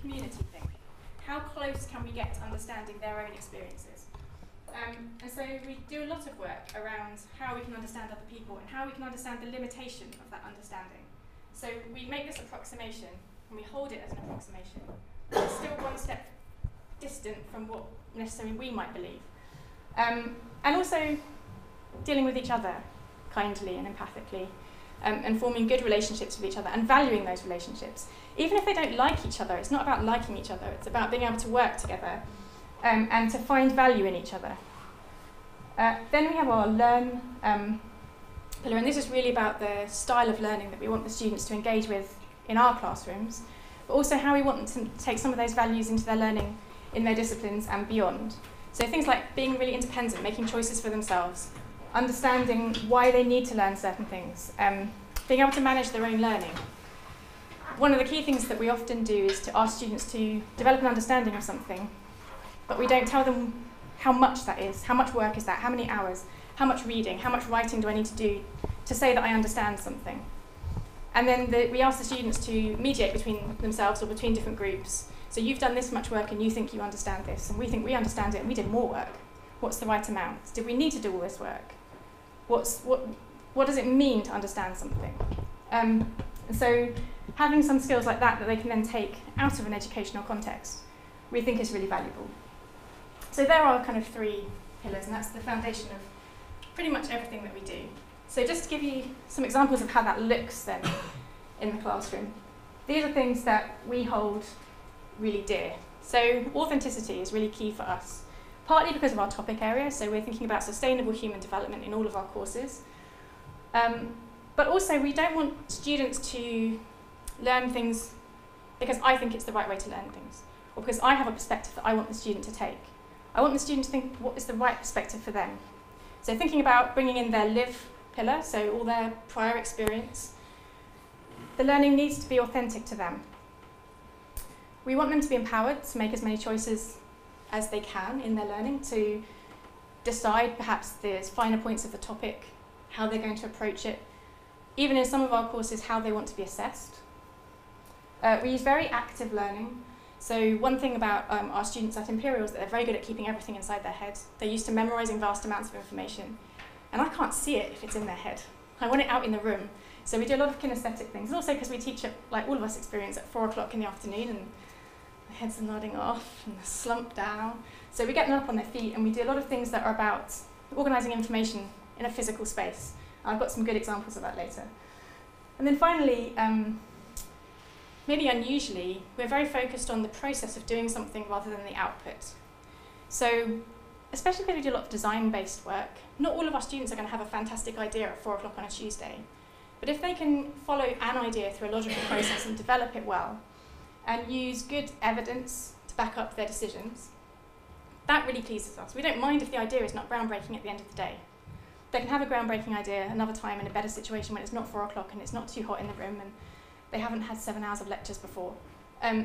community thing. How close can we get to understanding their own experiences? And so we do a lot of work around how we can understand other people and how we can understand the limitation of that understanding. So we make this approximation and we hold it as an approximation. It's still one step distant from what necessarily we might believe. And also dealing with each other kindly and empathically, and forming good relationships with each other and valuing those relationships. Even if they don't like each other, it's not about liking each other, it's about being able to work together and to find value in each other. Then we have our learn pillar, and this is really about the style of learning that we want the students to engage with in our classrooms, but also how we want them to take some of those values into their learning in their disciplines and beyond. So things like being really independent, making choices for themselves, understanding why they need to learn certain things, being able to manage their own learning. One of the key things that we often do is to ask students to develop an understanding of something, but we don't tell them how much that is, how much work is that, how many hours, how much reading, how much writing do I need to do to say that I understand something. And then we ask the students to mediate between themselves or between different groups. So you've done this much work and you think you understand this, and we think we understand it and we did more work. What's the right amount? Did we need to do all this work? What does it mean to understand something? And so having some skills like that they can then take out of an educational context, we think is really valuable. So there are kind of three pillars, and that's the foundation of pretty much everything that we do. So just to give you some examples of how that looks then in the classroom. These are things that we hold really dear. So authenticity is really key for us, partly because of our topic area, so we're thinking about sustainable human development in all of our courses. But also we don't want students to learn things because I think it's the right way to learn things, or because I have a perspective that I want the student to take. I want the student to think what is the right perspective for them. So thinking about bringing in their live pillar, so all their prior experience, the learning needs to be authentic to them. We want them to be empowered to make as many choices as they can in their learning, to decide perhaps the finer points of the topic, how they're going to approach it, even in some of our courses, how they want to be assessed. We use very active learning. So one thing about our students at Imperial is that they're very good at keeping everything inside their head. They're used to memorising vast amounts of information, and I can't see it if it's in their head. I want it out in the room. So we do a lot of kinesthetic things, and also because we teach it, like all of us experience, at 4 o'clock in the afternoon, and their heads are nodding off, and they're slumped down. So we get them up on their feet, and we do a lot of things that are about organising information in a physical space. I've got some good examples of that later. And then finally, maybe unusually, we're very focused on the process of doing something rather than the output. So, especially because we do a lot of design-based work, not all of our students are going to have a fantastic idea at 4 o'clock on a Tuesday. But if they can follow an idea through a logical process and develop it well, and use good evidence to back up their decisions, that really pleases us. We don't mind if the idea is not groundbreaking at the end of the day. They can have a groundbreaking idea another time in a better situation when it's not 4 o'clock and it's not too hot in the room and they haven't had 7 hours of lectures before.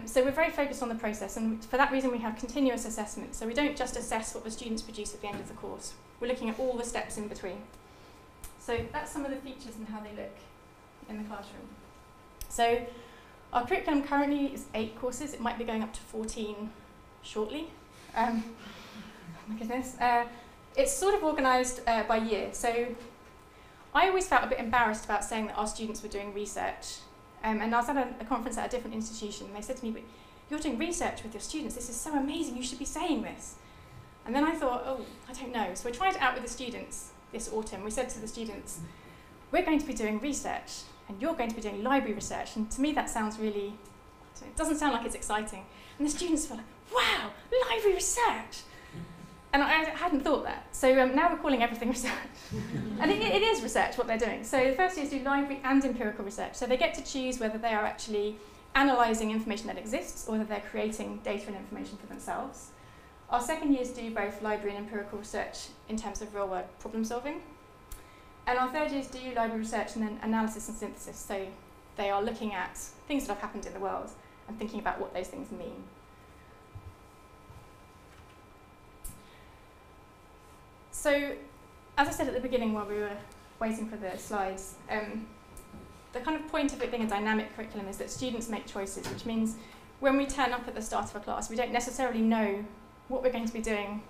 So we're very focused on the process, and for that reason we have continuous assessment. So we don't just assess what the students produce at the end of the course. We're looking at all the steps in between. So that's some of the features and how they look in the classroom. So our curriculum currently is 8 courses. It might be going up to 14 shortly. Oh my goodness. It's sort of organised by year. So I always felt a bit embarrassed about saying that our students were doing research. And I was at a conference at a different institution, and they said to me, "But you're doing research with your students. This is so amazing. You should be saying this." And then I thought, oh, I don't know. So we tried it out with the students this autumn. We said to the students, we're going to be doing research, and you're going to be doing library research. And to me, that sounds really, it doesn't sound like it's exciting. And the students were like, wow, library research. And I hadn't thought that. So now we're calling everything research. And it is research, what they're doing. So the first years do library and empirical research. So they get to choose whether they are actually analysing information that exists or whether they're creating data and information for themselves. Our second years do both library and empirical research in terms of real-world problem solving. And our third years do library research and then analysis and synthesis. So they are looking at things that have happened in the world and thinking about what those things mean. So, as I said at the beginning while we were waiting for the slides, the kind of point of it being a dynamic curriculum is that students make choices, which means when we turn up at the start of a class, we don't necessarily know what we're going to be doing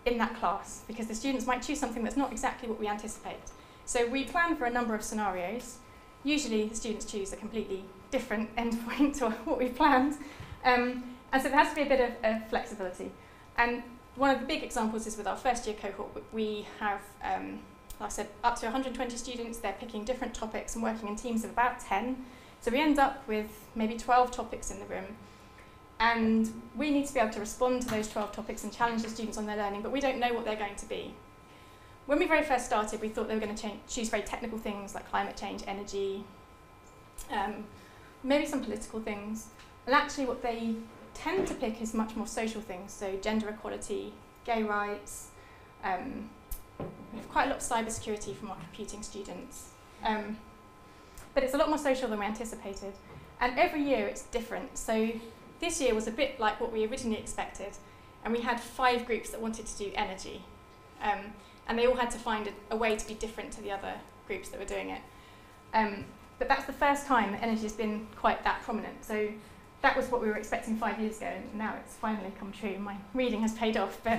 in that class, because the students might choose something that's not exactly what we anticipate. So we plan for a number of scenarios. Usually the students choose a completely different endpoint to what we've planned. And so there has to be a bit of flexibility. And one of the big examples is with our first year cohort. We have, like I said, up to 120 students. They're picking different topics and working in teams of about 10. So we end up with maybe 12 topics in the room. And we need to be able to respond to those 12 topics and challenge the students on their learning, but we don't know what they're going to be. When we very first started, we thought they were going to choose very technical things like climate change, energy, maybe some political things. And actually what they tend to pick is much more social things, so gender equality, gay rights. We have quite a lot of cybersecurity from our computing students. But it's a lot more social than we anticipated. And every year it's different. So this year was a bit like what we originally expected. And we had 5 groups that wanted to do energy. And they all had to find a way to be different to the other groups that were doing it. But that's the first time that energy has been quite that prominent. So that was what we were expecting 5 years ago, and now it's finally come true. My reading has paid off. But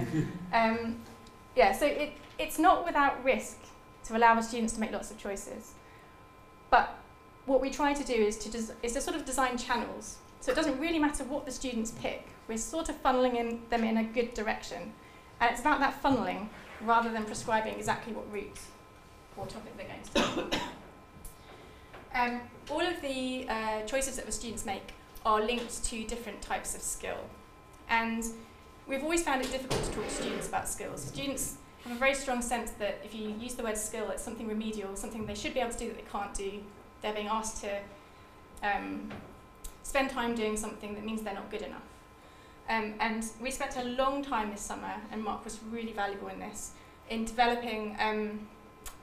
yeah, so it's not without risk to allow the students to make lots of choices. But what we try to do is to sort of design channels. So it doesn't really matter what the students pick. We're sort of funneling them in a good direction. And it's about that funneling rather than prescribing exactly what route or topic they're going to take. All of the choices that the students make are linked to different types of skill. And we've always found it difficult to talk to students about skills. Students have a very strong sense that if you use the word skill, it's something remedial, something they should be able to do that they can't do. They're being asked to spend time doing something that means they're not good enough. And we spent a long time this summer, and Mark was really valuable in this, in developing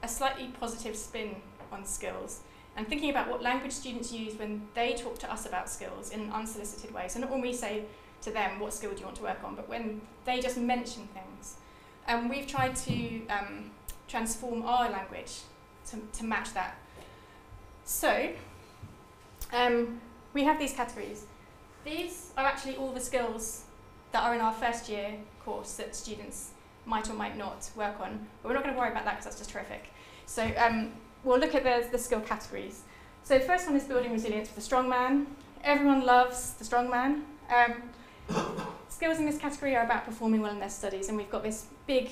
a slightly positive spin on skills and thinking about what language students use when they talk to us about skills in an unsolicited way. So not when we say to them, what skill do you want to work on, but when they just mention things. We've tried to transform our language to match that. So we have these categories. These are actually all the skills that are in our first year course that students might or might not work on. But we're not going to worry about that because that's just terrific. So we'll look at the skill categories. So the first one is building resilience for the strong man. Everyone loves the strong man. Skills in this category are about performing well in their studies, and we've got this big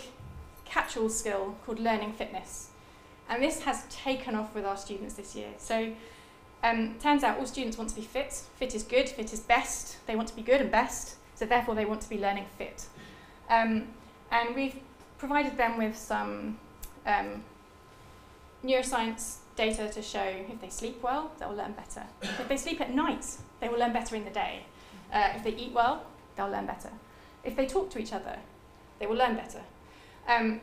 catch-all skill called learning fitness. And this has taken off with our students this year. So turns out all students want to be fit. Fit is good, fit is best. They want to be good and best, so therefore they want to be learning fit. And we've provided them with some neuroscience data to show if they sleep well, they'll learn better. If they sleep at night, they will learn better in the day. If they eat well, they'll learn better. If they talk to each other, they will learn better. And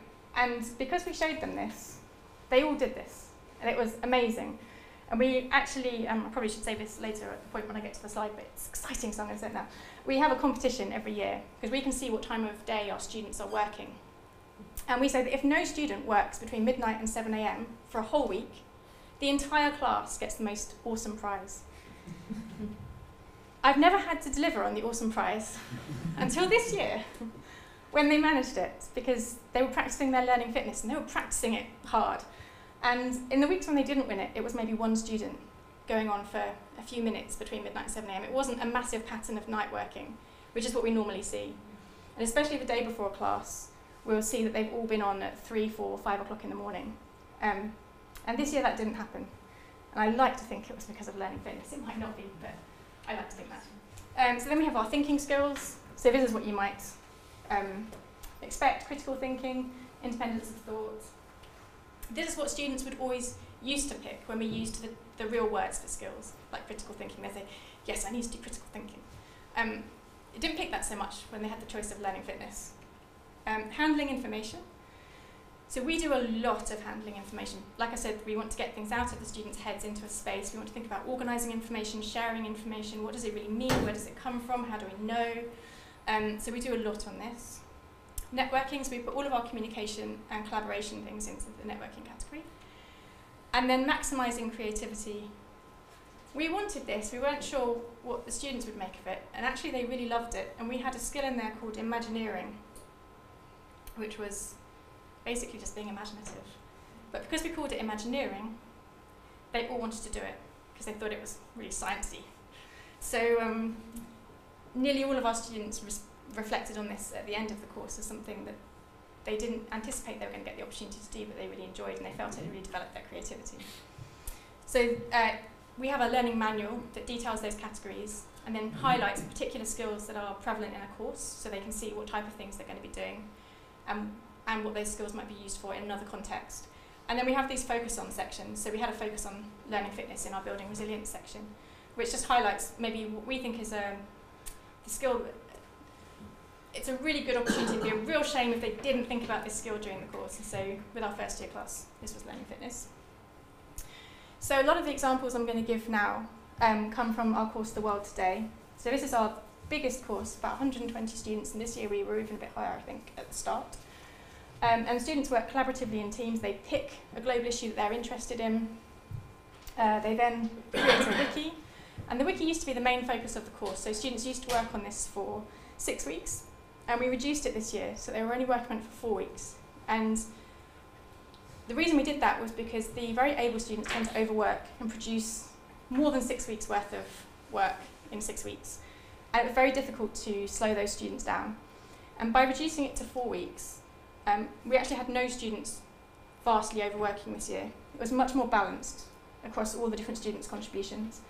because we showed them this, they all did this, and it was amazing. And we actually, I probably should say this later at the point when I get to the slide, but it's exciting, so I'm going to say it now. We have a competition every year, because we can see what time of day our students are working. And we say that if no student works between midnight and 7 AM for a whole week, the entire class gets the most awesome prize. I've never had to deliver on the awesome prize until this year, when they managed it, because they were practicing their learning fitness, and they were practicing it hard. And in the weeks when they didn't win it, it was maybe one student going on for a few minutes between midnight and 7 AM. It wasn't a massive pattern of night working, which is what we normally see. And especially the day before a class, we'll see that they've all been on at 3, 4, 5 o'clock in the morning. And this year that didn't happen. And I like to think it was because of learning fitness. It might not be, but I like to think that. So then we have our thinking skills. So this is what you might expect: critical thinking, independence of thought. This is what students would always used to pick when we used the real words for skills, like critical thinking. They say, yes, I need to do critical thinking. It didn't pick that so much when they had the choice of learning fitness. Handling information. So we do a lot of handling information. Like I said, we want to get things out of the students' heads into a space. We want to think about organising information, sharing information. What does it really mean? Where does it come from? How do we know? So we do a lot on this. Networking, so we put all of our communication and collaboration things into the networking category. And then maximising creativity. we wanted this, we weren't sure what the students would make of it, and actually they really loved it, and we had a skill in there called Imagineering, which was basically just being imaginative. But because we called it Imagineering, they all wanted to do it, because they thought it was really sciencey. So nearly all of our students reflected on this at the end of the course as something that they didn't anticipate they were going to get the opportunity to do, but they really enjoyed, and they felt it really developed their creativity. So we have a learning manual that details those categories and then highlights particular skills that are prevalent in a course, so they can see what type of things they're going to be doing and what those skills might be used for in another context. And then we have these focus on sections. So we had a focus on learning fitness in our building resilience section, which just highlights maybe what we think is the skill. It's a really good opportunity. It'd be a real shame if they didn't think about this skill during the course. And so with our first year class, this was learning fitness. So a lot of the examples I'm going to give now come from our course, The World Today. So this is our biggest course, about 120 students, and this year we were even a bit higher, I think, at the start. And students work collaboratively in teams. They pick a global issue that they're interested in. They then create a wiki. And the wiki used to be the main focus of the course. So students used to work on this for 6 weeks. And we reduced it this year, so they were only working on it for 4 weeks. And the reason we did that was because the very able students tend to overwork and produce more than 6 weeks worth of work in 6 weeks. And it was very difficult to slow those students down. And by reducing it to 4 weeks, we actually had no students vastly overworking this year. It was much more balanced across all the different students' contributions.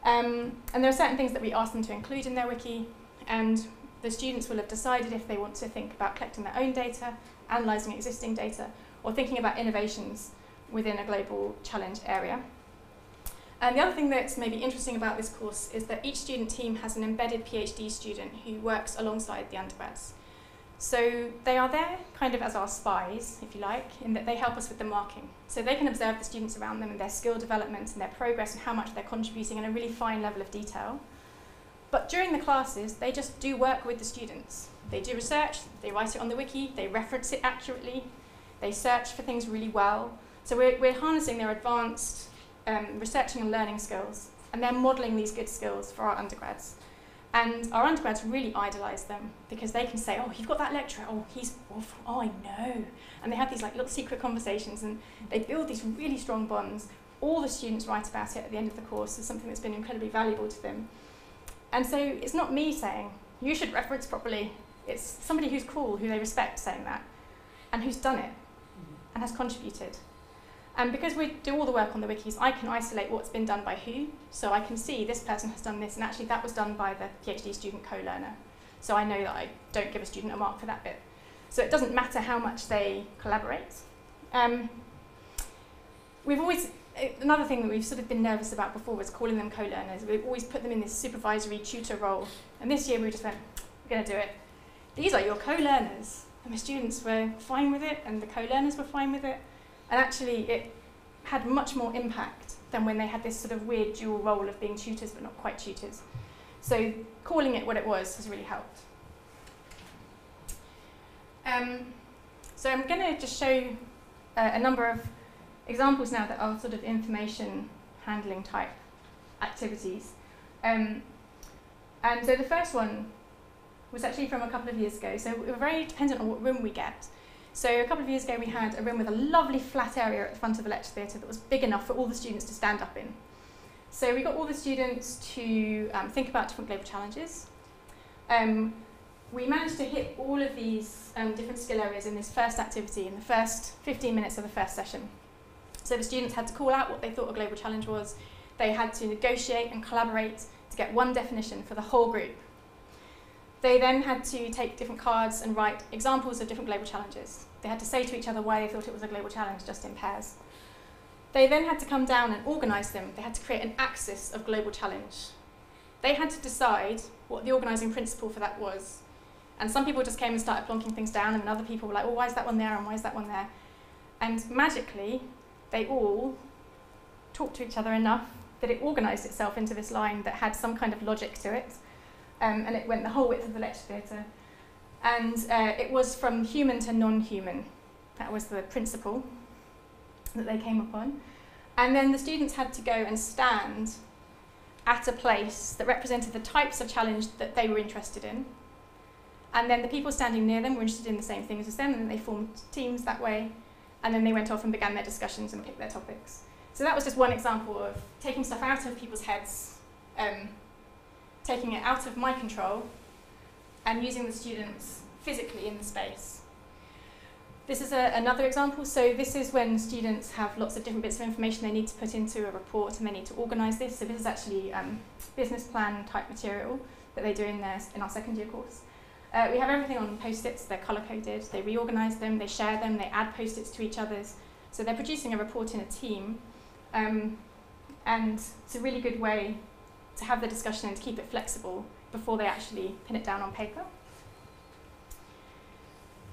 And there are certain things that we asked them to include in their wiki, and the students will have decided if they want to think about collecting their own data, analysing existing data, or thinking about innovations within a global challenge area. And the other thing that's maybe interesting about this course is that each student team has an embedded PhD student who works alongside the undergrads. So they are there kind of as our spies, if you like, in that they help us with the marking. So they can observe the students around them and their skill development and their progress and how much they're contributing in a really fine level of detail. But during the classes, they just do work with the students. They do research, they write it on the wiki, they reference it accurately, they search for things really well. So we're harnessing their advanced researching and learning skills, and they're modelling these good skills for our undergrads. And our undergrads really idolise them because they can say, oh, you've got that lecturer, oh, he's awful, oh, I know. And they have these like little secret conversations, and they build these really strong bonds. All the students write about it at the end of the course as something that's been incredibly valuable to them. And so it's not me saying, you should reference properly. It's somebody who's cool, who they respect, saying that, and who's done it and has contributed. And because we do all the work on the wikis, I can isolate what's been done by who. So I can see this person has done this, and actually that was done by the PhD student co-learner. So I know that I don't give a student a mark for that bit. So it doesn't matter how much they collaborate. Another thing that we've sort of been nervous about before was calling them co-learners. We've always put them in this supervisory tutor role. And this year we just went, we're going to do it. These are your co-learners. And the students were fine with it, and the co-learners were fine with it. And actually it had much more impact than when they had this sort of weird dual role of being tutors but not quite tutors. So calling it what it was has really helped. So I'm going to just show you a number of examples now that are sort of information handling type activities. And so the first one was actually from a couple of years ago. So we're very dependent on what room we get. So a couple of years ago we had a room with a lovely flat area at the front of the lecture theatre that was big enough for all the students to stand up in. So we got all the students to think about different global challenges. We managed to hit all of these different skill areas in this first activity in the first 15 minutes of the first session. So the students had to call out what they thought a global challenge was. They had to negotiate and collaborate to get one definition for the whole group. They then had to take different cards and write examples of different global challenges. They had to say to each other why they thought it was a global challenge, just in pairs. They then had to come down and organise them. They had to create an axis of global challenge. They had to decide what the organising principle for that was. And some people just came and started plonking things down, and then other people were like, well, why is that one there and why is that one there? And magically, they all talked to each other enough that it organised itself into this line that had some kind of logic to it. And it went the whole width of the lecture theatre. And it was from human to non-human. That was the principle that they came upon. And then the students had to go and stand at a place that represented the types of challenge that they were interested in. And then the people standing near them were interested in the same things as them, and they formed teams that way. And then they went off and began their discussions and picked their topics. So that was just one example of taking stuff out of people's heads, taking it out of my control, and using the students physically in the space. This is another example. So this is when students have lots of different bits of information they need to put into a report, and they need to organise this. So this is actually business plan type material that they do in our second year course. We have everything on post-its. They're colour-coded. They reorganise them, they share them, they add post-its to each other's. So they're producing a report in a team, and it's a really good way to have the discussion and to keep it flexible before they actually pin it down on paper.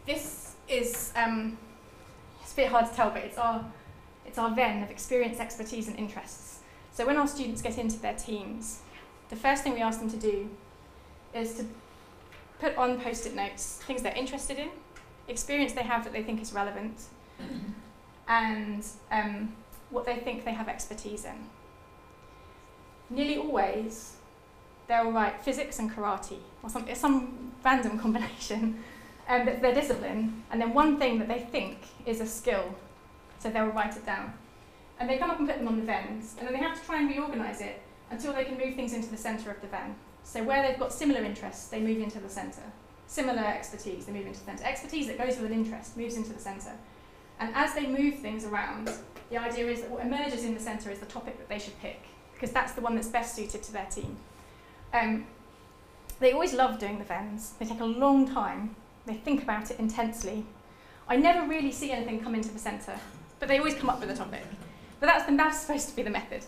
This is, it's a bit hard to tell, but it's our Venn of experience, expertise and interests. So when our students get into their teams, the first thing we ask them to do is to put on post-it notes things they're interested in, experience they have that they think is relevant, and what they think they have expertise in. Nearly always, they'll write physics and karate, or some random combination. That's their discipline, and then one thing that they think is a skill, so they'll write it down. And they come up and put them on the Venns, and then they have to try and reorganise it until they can move things into the centre of the Venn. So where they've got similar interests, they move into the centre. Similar expertise, they move into the centre. Expertise that goes with an interest moves into the centre. And as they move things around, the idea is that what emerges in the centre is the topic that they should pick, because that's the one that's best suited to their team. They always love doing the Venns. They take a long time. They think about it intensely. I never really see anything come into the centre, but they always come up with a topic. But that's supposed to be the method.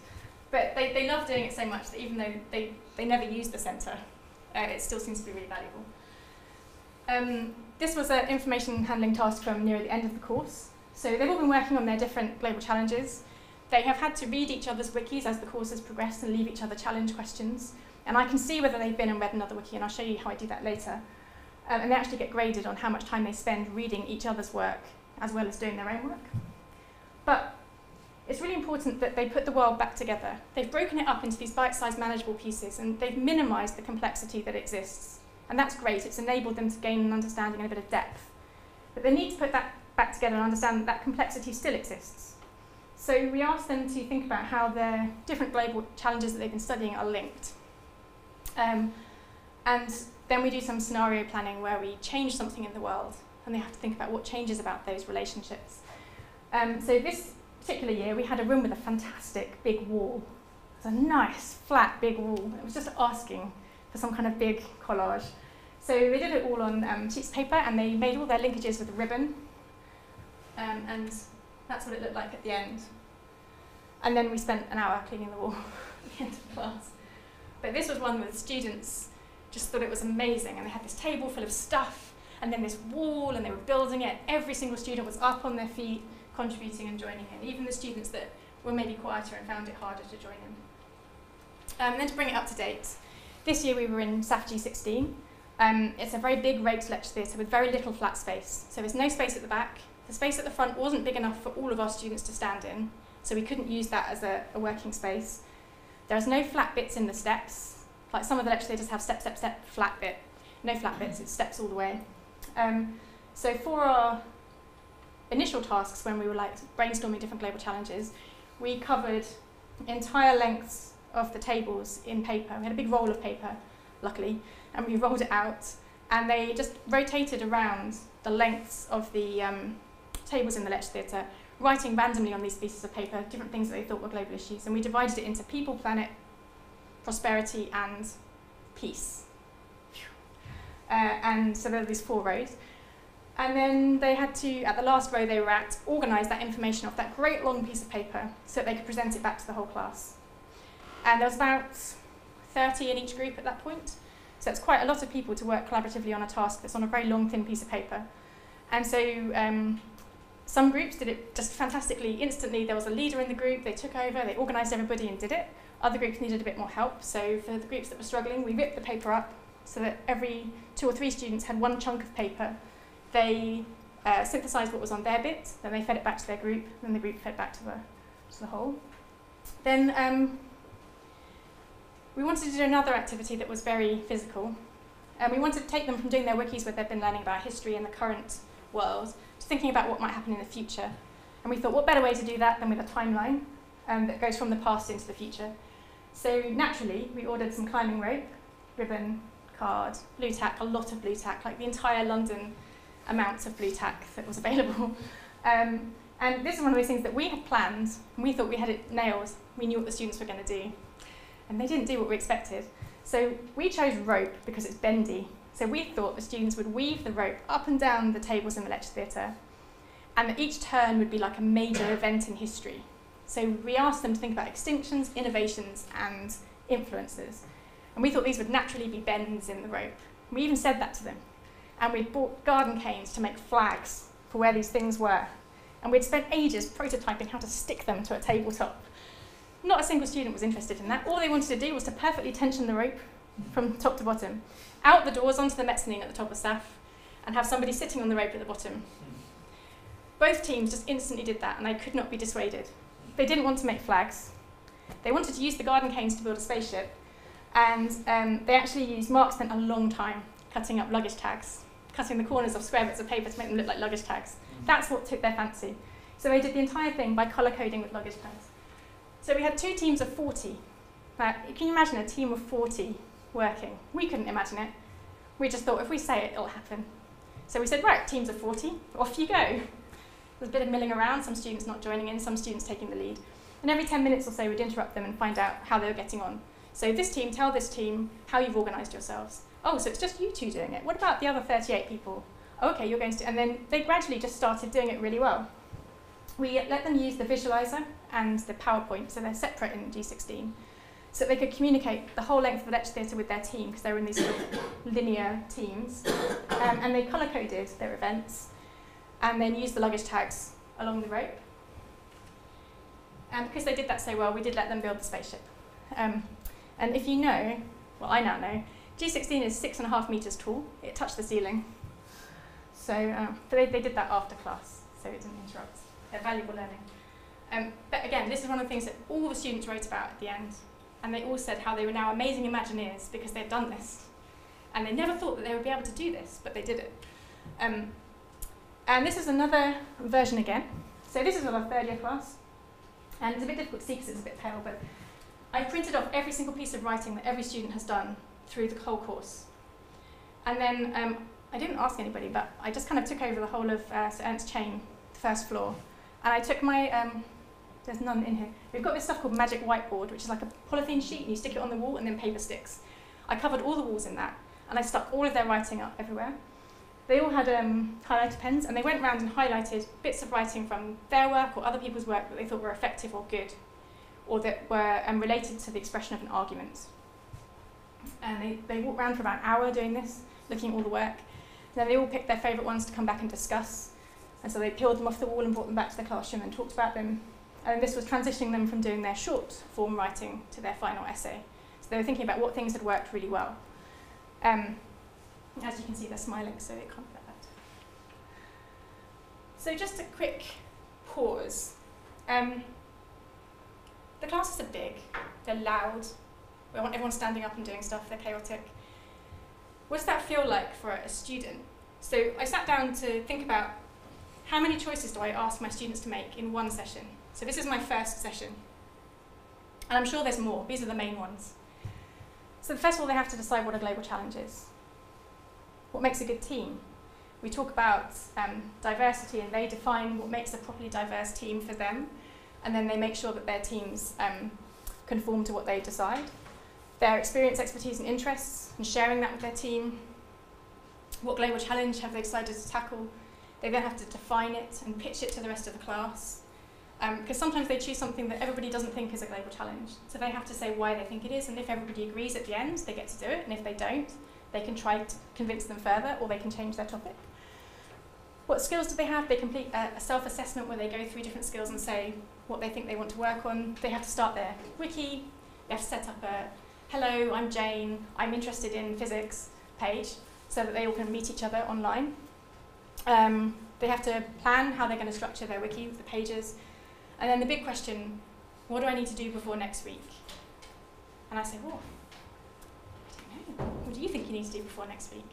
But they love doing it so much that even though they never use the centre, it still seems to be really valuable. This was an information handling task from near the end of the course. So they've all been working on their different global challenges. They have had to read each other's wikis as the course has progressed and leave each other challenge questions. And I can see whether they've been and read another wiki, and I'll show you how I do that later. And they actually get graded on how much time they spend reading each other's work as well as doing their own work. But it's really important that they put the world back together. They've broken it up into these bite-sized manageable pieces, and they've minimised the complexity that exists. And that's great. It's enabled them to gain an understanding and a bit of depth. But they need to put that back together and understand that that complexity still exists. So we asked them to think about how their different global challenges that they've been studying are linked. And then we do some scenario planning where we change something in the world, and they have to think about what changes about those relationships. So this particular year, we had a room with a fantastic big wall. It was a nice, flat, big wall. It was just asking for some kind of big collage. So they did it all on sheets of paper, and they made all their linkages with a ribbon. And that's what it looked like at the end. And then we spent an hour cleaning the wall at the end of class. But this was one where the students just thought it was amazing, and they had this table full of stuff, and then this wall, and they were building it. Every single student was up on their feet, contributing and joining in, even the students that were maybe quieter and found it harder to join in. And then to bring it up to date, this year we were in SAF G16. It's a very big roped lecture theatre with very little flat space. So there's no space at the back. The space at the front wasn't big enough for all of our students to stand in, so we couldn't use that as a working space. There's no flat bits in the steps. Like some of the lecture theatres have step, step, step, flat bit. No flat bits, it's steps all the way. So for our initial tasks, when we were like brainstorming different global challenges, we covered entire lengths of the tables in paper. We had a big roll of paper, luckily, and we rolled it out, and they just rotated around the lengths of the tables in the lecture theatre, writing randomly on these pieces of paper different things that they thought were global issues, and we divided it into people, planet, prosperity and peace. And so there were these 4 rows. And then they had to, at the last row they were at, organise that information off that great long piece of paper so that they could present it back to the whole class. And there was about 30 in each group at that point. So it's quite a lot of people to work collaboratively on a task that's on a very long, thin piece of paper. And so some groups did it just fantastically, instantly. There was a leader in the group, they took over, they organised everybody and did it. Other groups needed a bit more help, so for the groups that were struggling, we ripped the paper up so that every 2 or 3 students had one chunk of paper. They synthesised what was on their bit, then they fed it back to their group, and then the group fed back to the whole. Then we wanted to do another activity that was very physical. And we wanted to take them from doing their wikis where they've been learning about history and the current world to thinking about what might happen in the future. And we thought, what better way to do that than with a timeline that goes from the past into the future. So naturally, we ordered some climbing rope, ribbon, card, blue tack, a lot of blue tack, like the entire London amount of blue tack that was available. And this is one of those things that we had planned, and we thought we had it nailed. We knew what the students were going to do. And they didn't do what we expected. So we chose rope because it's bendy. So we thought the students would weave the rope up and down the tables in the lecture theatre, and that each turn would be like a major event in history. So we asked them to think about extinctions, innovations, and influences. And we thought these would naturally be bends in the rope. We even said that to them. And we'd bought garden canes to make flags for where these things were. And we'd spent ages prototyping how to stick them to a tabletop. Not a single student was interested in that. All they wanted to do was to perfectly tension the rope from top to bottom, out the doors onto the mezzanine at the top of staff, and have somebody sitting on the rope at the bottom. Both teams just instantly did that, and they could not be dissuaded. They didn't want to make flags. They wanted to use the garden canes to build a spaceship, and they actually used, Mark spent a long time cutting up luggage tags, cutting the corners of square bits of paper to make them look like luggage tags. That's what took their fancy. So they did the entire thing by colour coding with luggage tags. So we had 2 teams of 40. Can you imagine a team of 40 working? We couldn't imagine it. We just thought if we say it, it'll happen. So we said, right, teams of 40, off you go. There's a bit of milling around, some students not joining in, some students taking the lead. And every 10 minutes or so, we'd interrupt them and find out how they were getting on. So this team, tell this team how you've organised yourselves. Oh, so it's just you 2 doing it. What about the other 38 people? Oh, okay, you're going to do, and then they gradually just started doing it really well. We let them use the visualizer and the PowerPoint, so they're separate in G16, so they could communicate the whole length of the lecture theatre with their team, because they were in these sort of linear teams. And they colour-coded their events, and then used the luggage tags along the rope. And because they did that so well, we did let them build the spaceship. And if you know, well, I now know, G16 is 6.5 metres tall. It touched the ceiling. So but they did that after class, so it didn't interrupt their valuable learning. But again, this is one of the things that all the students wrote about at the end. And they all said how they were now amazing Imagineers because they'd done this. And they never thought that they would be able to do this, but they did it. And this is another version again. So this is our 3rd year class. And it's a bit difficult to see because it's a bit pale, but I printed off every single piece of writing that every student has done through the whole course. And then I didn't ask anybody, but I just kind of took over the whole of Sir Ernst Chain, the 1st floor. And I took my, there's none in here. We've got this stuff called Magic Whiteboard, which is like a polythene sheet, and you stick it on the wall, and then paper sticks. I covered all the walls in that, and I stuck all of their writing up everywhere. They all had highlighter pens, and they went around and highlighted bits of writing from their work or other people's work that they thought were effective or good, or that were related to the expression of an argument. And they walked around for about an hour doing this, looking at all the work. And then they all picked their favourite ones to come back and discuss. And so they peeled them off the wall and brought them back to the classroom and talked about them. And this was transitioning them from doing their short form writing to their final essay. So they were thinking about what things had worked really well. As you can see, they're smiling, so it can't get that. So just a quick pause. The classes are big, they're loud, we want everyone standing up and doing stuff, they're chaotic. What does that feel like for a student? So I sat down to think about how many choices do I ask my students to make in one session. So this is my 1st session. And I'm sure there's more, these are the main ones. So first of all, they have to decide what a global challenge is. What makes a good team? We talk about diversity, and they define what makes a properly diverse team for them, and then they make sure that their teams conform to what they decide. Their experience, expertise and interests, and sharing that with their team. What global challenge have they decided to tackle? They then have to define it and pitch it to the rest of the class. Because sometimes they choose something that everybody doesn't think is a global challenge. So they have to say why they think it is, and if everybody agrees at the end, they get to do it, and if they don't, they can try to convince them further, or they can change their topic. What skills do they have? They complete a self-assessment where they go through different skills and say what they think they want to work on. They have to start their wiki. They have to set up a, hello, I'm Jane, I'm interested in physics page, so that they all can meet each other online. They have to plan how they're going to structure their wiki with the pages. And then the big question, what do I need to do before next week? And I say, well, you need to do before next week.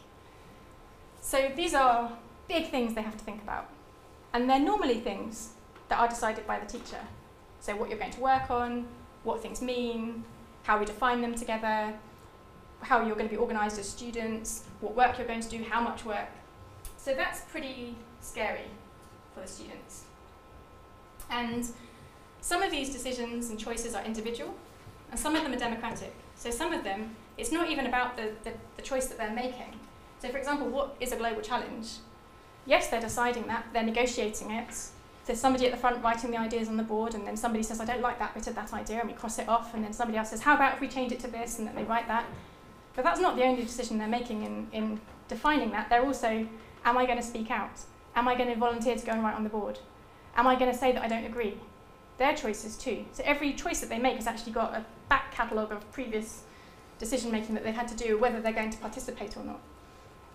So these are big things they have to think about. And they're normally things that are decided by the teacher. So what you're going to work on, what things mean, how we define them together, how you're going to be organised as students, what work you're going to do, how much work. So that's pretty scary for the students. And some of these decisions and choices are individual, and some of them are democratic. So some of them, it's not even about the choice that they're making. So for example, what is a global challenge? Yes, they're deciding that, they're negotiating it. There's somebody at the front writing the ideas on the board, and then somebody says, I don't like that bit of that idea, and we cross it off, and then somebody else says, how about if we change it to this, and then they write that. But that's not the only decision they're making in defining that. They're also, am I going to speak out? Am I going to volunteer to go and write on the board? Am I going to say that I don't agree? Their choices too. So every choice that they make has actually got a back catalogue of previous decision making that they've had to do, whether they're going to participate or not.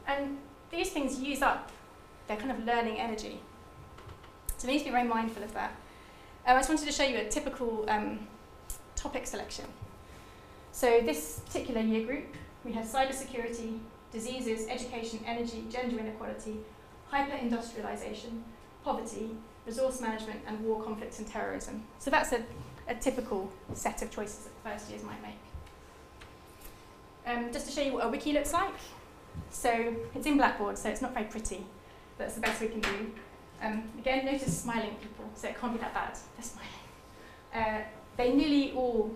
And these things use up their kind of learning energy. So we need to be very mindful of that. I just wanted to show you a typical topic selection. So this particular year group, we had cybersecurity, diseases, education, energy, gender inequality, hyper-industrialisation, poverty, resource management, and war, conflicts, and terrorism. So that's a typical set of choices that the first years might make. Just to show you what a wiki looks like. So it's in Blackboard, so it's not very pretty. That's the best we can do. Again, notice smiling people, so it can't be that bad. They're smiling. They nearly all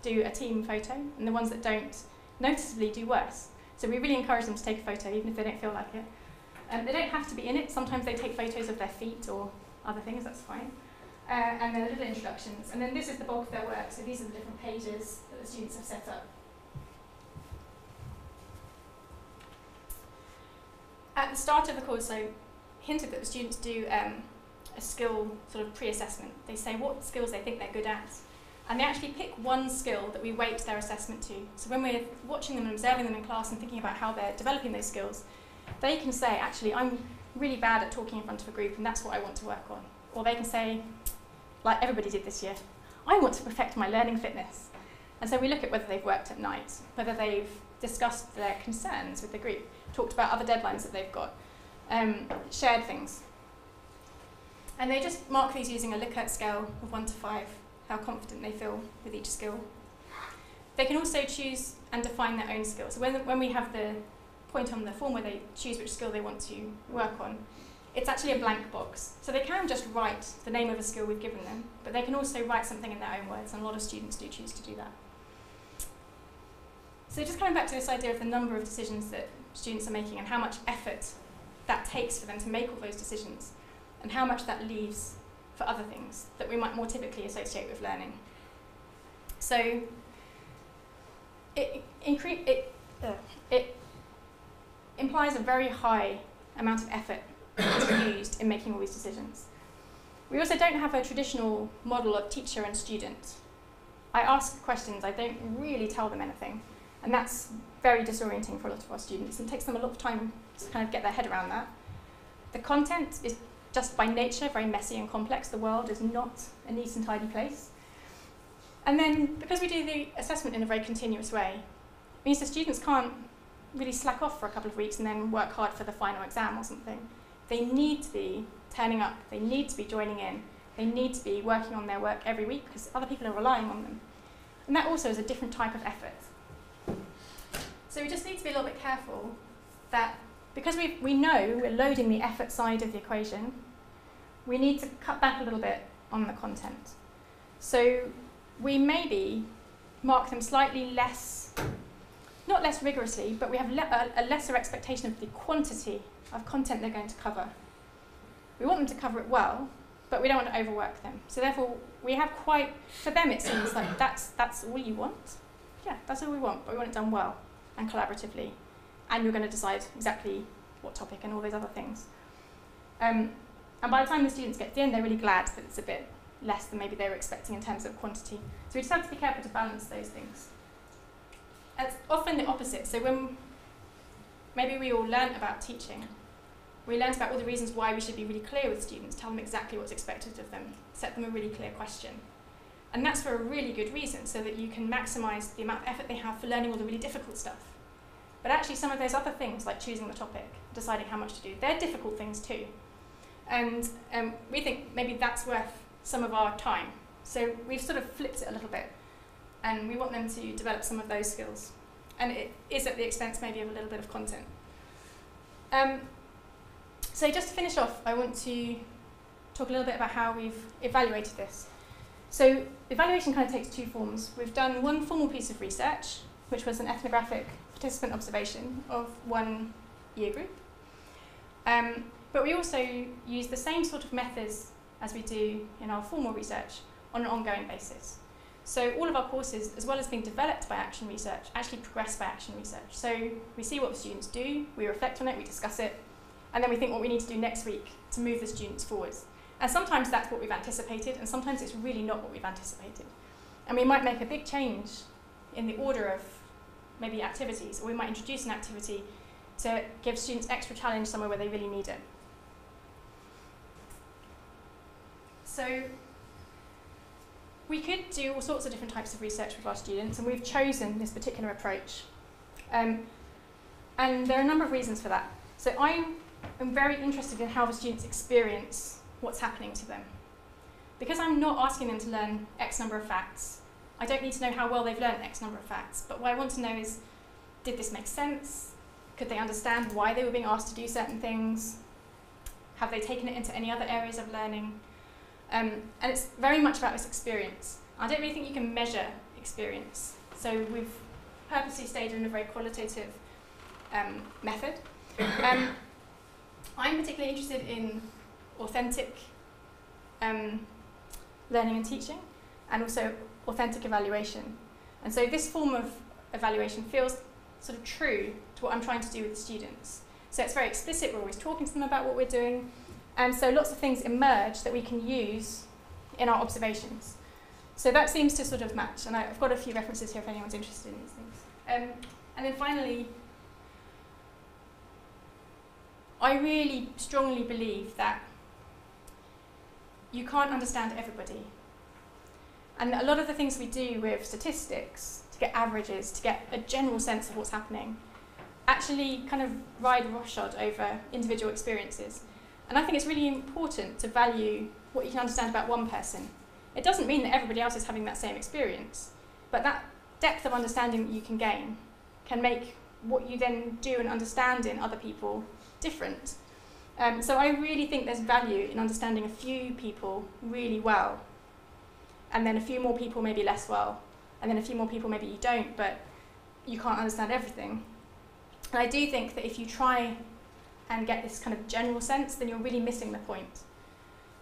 do a team photo, and the ones that don't noticeably do worse. So we really encourage them to take a photo, even if they don't feel like it. They don't have to be in it. Sometimes they take photos of their feet or other things, that's fine. And then little introductions. And then this is the bulk of their work, so these are the different pages that the students have set up. At the start of the course, I hinted that the students do a skill sort of pre-assessment. They say what skills they think they're good at. And they actually pick one skill that we weight their assessment to. So when we're watching them and observing them in class and thinking about how they're developing those skills, they can say, actually, I'm really bad at talking in front of a group, and that's what I want to work on. Or they can say, like everybody did this year, I want to perfect my learning fitness. And so we look at whether they've worked at night, whether they've discussed their concerns with the group, talked about other deadlines that they've got, shared things. And they just mark these using a Likert scale of 1 to 5, how confident they feel with each skill. They can also choose and define their own skills. So when we have the point on the form where they choose which skill they want to work on, it's actually a blank box. So they can just write the name of a skill we've given them, but they can also write something in their own words, and a lot of students do choose to do that. So just coming back to this idea of the number of decisions that students are making and how much effort that takes for them to make all those decisions, and how much that leaves for other things that we might more typically associate with learning. So it implies a very high amount of effort to be used in making all these decisions. We also don't have a traditional model of teacher and student. I ask questions, I don't really tell them anything, and that's very disorienting for a lot of our students, and it takes them a lot of time to kind of get their head around that. The content is just by nature very messy and complex. The world is not a neat and tidy place. And then, because we do the assessment in a very continuous way, it means the students can't really slack off for a couple of weeks and then work hard for the final exam or something. They need to be turning up, they need to be joining in, they need to be working on their work every week because other people are relying on them. And that also is a different type of effort. So we just need to be a little bit careful that because we know we're loading the effort side of the equation, we need to cut back a little bit on the content. So we maybe mark them slightly less, not less rigorously, but we have a lesser expectation of the quantity of content they're going to cover. We want them to cover it well, but we don't want to overwork them. So therefore, we have quite, for them it seems like that's all you want. Yeah, that's all we want, but we want it done well and collaboratively. And you're going to decide exactly what topic and all those other things. And by the time the students get to the end, they're really glad that it's a bit less than maybe they were expecting in terms of quantity. So we just have to be careful to balance those things. It's often the opposite. So when maybe we all learnt about teaching, we learnt about all the reasons why we should be really clear with students, tell them exactly what's expected of them, set them a really clear question. And that's for a really good reason, so that you can maximise the amount of effort they have for learning all the really difficult stuff. But actually some of those other things, like choosing the topic, deciding how much to do, they're difficult things too. And we think maybe that's worth some of our time. So we've sort of flipped it a little bit, and we want them to develop some of those skills. And it is at the expense maybe of a little bit of content. So just to finish off, I want to talk a little bit about how we've evaluated this. So evaluation kind of takes two forms. We've done one formal piece of research, which was an ethnographic participant observation of one year group. But we also use the same sort of methods as we do in our formal research on an ongoing basis. So all of our courses, as well as being developed by action research, actually progress by action research. So we see what the students do, we reflect on it, we discuss it, and then we think what we need to do next week to move the students forwards. And sometimes that's what we've anticipated, and sometimes it's really not what we've anticipated. And we might make a big change in the order of maybe activities, or we might introduce an activity to give students extra challenge somewhere where they really need it. So we could do all sorts of different types of research with our students, and we've chosen this particular approach. And there are a number of reasons for that. So I'm very interested in how the students experience what's happening to them. Because I'm not asking them to learn X number of facts, I don't need to know how well they've learned X number of facts, but what I want to know is, did this make sense? Could they understand why they were being asked to do certain things? Have they taken it into any other areas of learning? And it's very much about this experience. I don't really think you can measure experience. So we've purposely stayed in a very qualitative method. I'm particularly interested in authentic learning and teaching, and also authentic evaluation. And so this form of evaluation feels sort of true to what I'm trying to do with the students. So it's very explicit, we're always talking to them about what we're doing, and so lots of things emerge that we can use in our observations. So that seems to sort of match, and I've got a few references here if anyone's interested in these things. And then finally, I really strongly believe that you can't understand everybody. And a lot of the things we do with statistics, to get averages, to get a general sense of what's happening, actually kind of ride roughshod over individual experiences. And I think it's really important to value what you can understand about one person. It doesn't mean that everybody else is having that same experience, but that depth of understanding that you can gain can make what you then do and understand in other people different. So I really think there's value in understanding a few people really well, and then a few more people maybe less well, and then a few more people maybe you don't, but you can't understand everything. And I do think that if you try and get this kind of general sense, then you're really missing the point.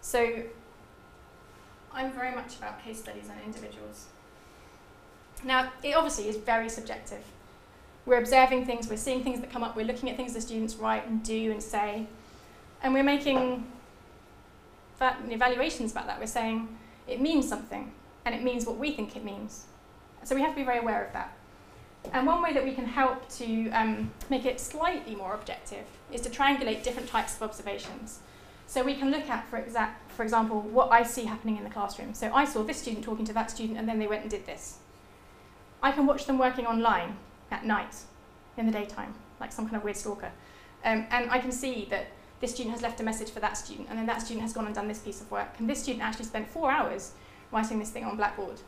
So I'm very much about case studies on individuals. Now, it obviously is very subjective. We're observing things, we're seeing things that come up, we're looking at things the students write and do and say, and we're making evaluations about that. We're saying it means something, and it means what we think it means. So we have to be very aware of that. And one way that we can help to make it slightly more objective is to triangulate different types of observations. So we can look at, for example, what I see happening in the classroom. So I saw this student talking to that student, and then they went and did this. I can watch them working online at night, in the daytime, like some kind of weird stalker. And I can see that this student has left a message for that student, and then that student has gone and done this piece of work, and this student actually spent 4 hours writing this thing on Blackboard.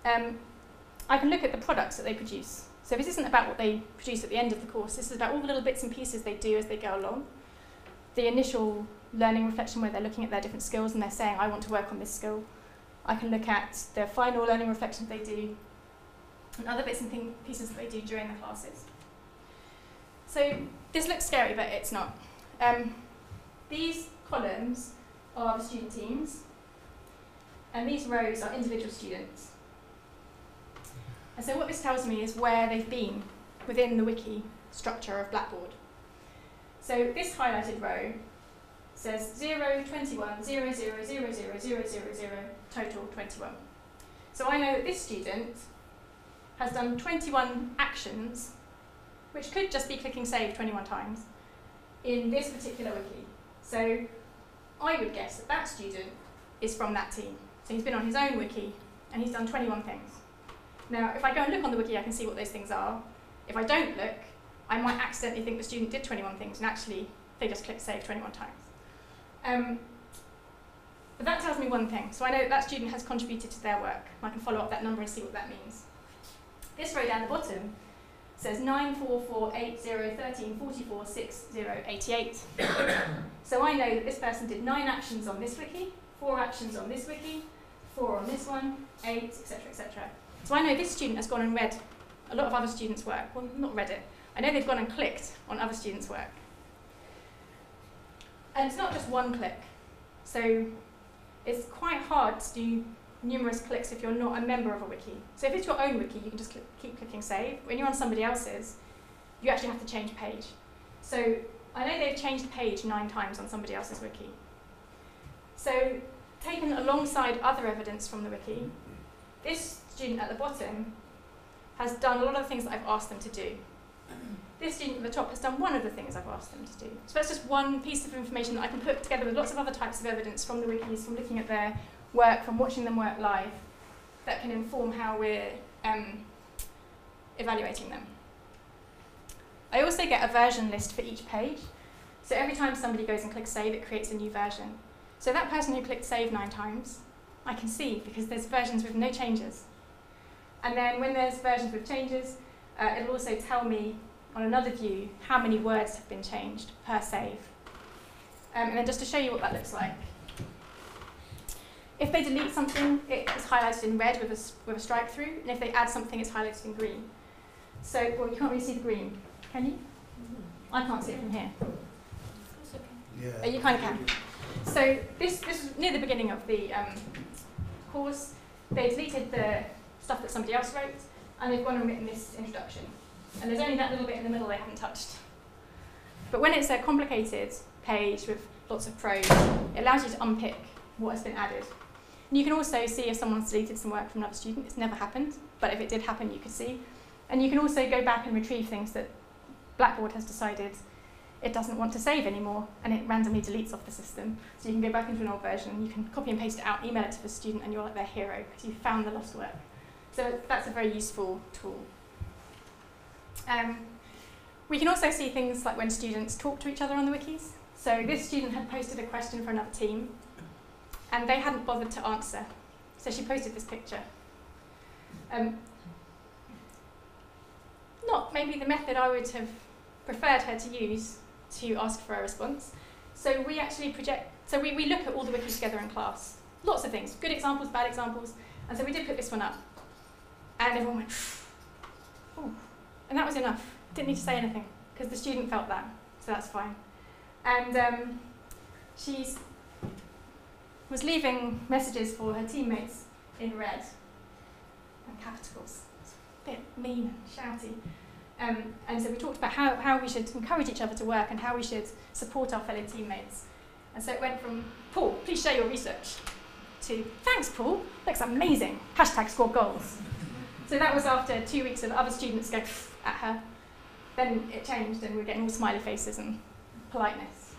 I can look at the products that they produce. So this isn't about what they produce at the end of the course, this is about all the little bits and pieces they do as they go along. The initial learning reflection where they're looking at their different skills and they're saying, I want to work on this skill. I can look at the final learning reflections they do, and other bits and pieces that they do during the classes. So this looks scary, but it's not. These columns are the student teams, and these rows are individual students. And so what this tells me is where they've been within the wiki structure of Blackboard. So this highlighted row says 0, 21, 0, 0, 0, 0, 0, 0, 0, total 21. So I know that this student has done 21 actions, which could just be clicking save 21 times, in this particular wiki. So I would guess that that student is from that team. So he's been on his own wiki, and he's done 21 things. Now, if I go and look on the wiki, I can see what those things are. If I don't look, I might accidentally think the student did 21 things, and actually they just clicked save 21 times. But that tells me one thing. So I know that student has contributed to their work. I can follow up that number and see what that means. This row down the bottom says 9, 4, 4, 8, 0, 13, 44, 6, 0, 88. So I know that this person did 9 actions on this wiki, 4 actions on this wiki, 4 on this one, 8, etc., etc. So I know this student has gone and read a lot of other students' work. Well, not read it. I know they've gone and clicked on other students' work. And it's not just one click. So it's quite hard to do numerous clicks if you're not a member of a wiki. So if it's your own wiki, you can just keep clicking save. When you're on somebody else's, you actually have to change page. So I know they've changed page 9 times on somebody else's wiki. So taken alongside other evidence from the wiki, this student at the bottom has done a lot of the things that I've asked them to do. This student at the top has done one of the things I've asked them to do. So that's just one piece of information that I can put together with lots of other types of evidence from the wikis, from looking at their work, from watching them work live, that can inform how we're evaluating them. I also get a version list for each page. So every time somebody goes and clicks save, it creates a new version. So that person who clicked save 9 times, I can see because there's versions with no changes. And then when there's versions with changes, it'll also tell me on another view how many words have been changed per save. And then just to show you what that looks like. If they delete something, it is highlighted in red with a strike through, and if they add something, it's highlighted in green. So, well, you can't really see the green, can you? I can't see it from here. Yeah. You kind of can. So this was near the beginning of the course. They deleted the stuff that somebody else wrote, and they've gone and written this introduction. And there's only that little bit in the middle they haven't touched. But when it's a complicated page with lots of prose, it allows you to unpick what has been added. And you can also see if someone's deleted some work from another student. It's never happened, but if it did happen, you could see. And you can also go back and retrieve things that Blackboard has decided it doesn't want to save anymore, and it randomly deletes off the system. So you can go back into an old version, you can copy and paste it out, email it to the student, and you're like their hero, because you found the lost work. So that's a very useful tool. We can also see things like when students talk to each other on the wikis. So this student had posted a question for another team, and they hadn't bothered to answer. So she posted this picture. Not maybe the method I would have preferred her to use to ask for a response. So we actually we look at all the wikis together in class. Lots of things, good examples, bad examples. And so we did put this one up. And everyone went, oh. And that was enough. Didn't need to say anything, because the student felt that, so that's fine. And she was leaving messages for her teammates in red and capitals. It's a bit mean and shouty. And so we talked about how we should encourage each other to work and how we should support our fellow teammates. And so it went from, Paul, please share your research, to, thanks, Paul, looks amazing, hashtag score goals. So that was after 2 weeks of other students going at her. Then it changed and we're getting all smiley faces and politeness.